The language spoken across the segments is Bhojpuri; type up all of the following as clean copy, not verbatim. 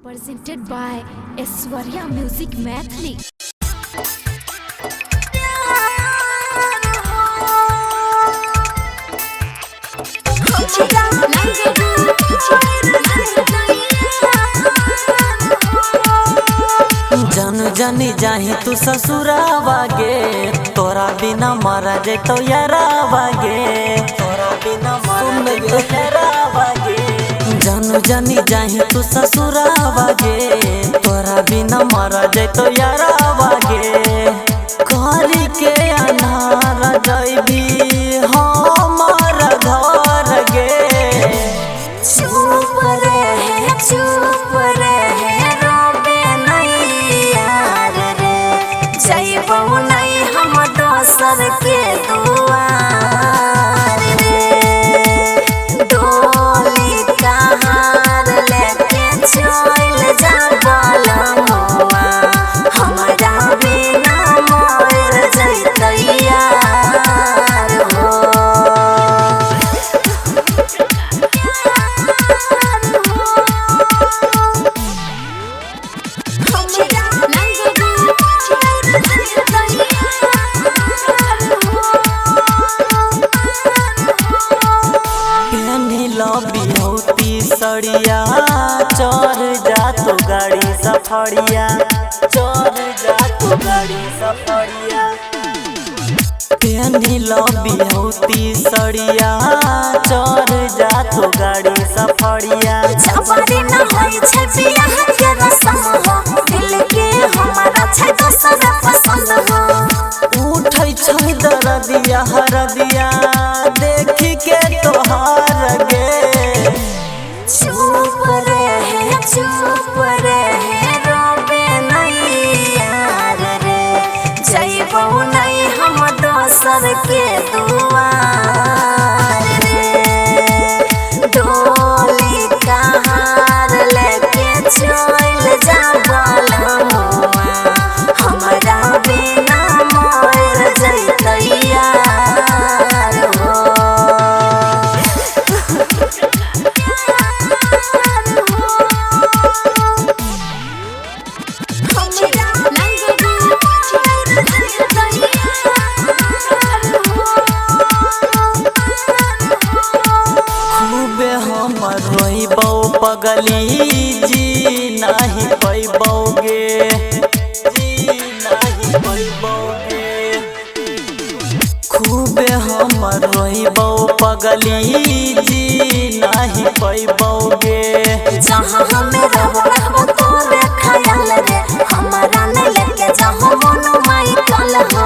Presented by Aishwarya Music Mathli. जन जनी जाही तू ससुरावा गे, तोरा बिना मरा जे तो यारावा गे, तोरा बिना मरा जे तो यारावा गे। जन जनी जाही तू ससुरावा गे, तोरा बिना मरा जे तो यारावा गे। करी के अनार जैबी हमार घर गे। चुप रहे रोबे नहीं यार रे, जइबौ नहीं हम दोसर के दुआर रे। डोली कहार लेके चल जा बलमुआ, हमरा बिना मर जइतै यार हो। बिहौती सड़िया चढ़ जा तो गाड़ी सफरिया, चढ़ जा तो गाड़ी सफरिया। पेनिलो बिहौती सड़िया चढ़ जा तो गाड़ी सफरिया। जबरी न होई छै बियाह के रस्म हो, दिल के हमारा छै दोसर पसंद हो। उठै छै दरदिया हरदिया देखी के तोहार गे। चुप रहे रोबे नहीं यार रे, जइबौ नहीं हम दोसर के दुआर रे। डोली कहार लेके चल जा बलमुआ, हमरा बिना मर जइतै यार हो। खूबे हम रोइबौ पगली जी नहीं पैबौ गे, जी नहीं पैबौ गे। खूबे हम रोइबौ पगली जी नहीं पैबौ गे। जहाँ हमें रहबो तोरे ख्याल रे, हमारा नहीं लेके जाहो मोनो माई कल हो।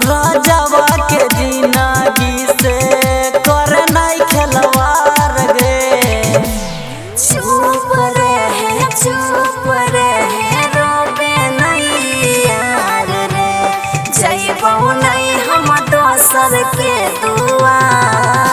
राजावा के जिंदगी से कर नहीं खिलवाड़ गे। चुप रहे रोबे नहीं यार रे, जइबौ नहीं हम दोसर के दुआर।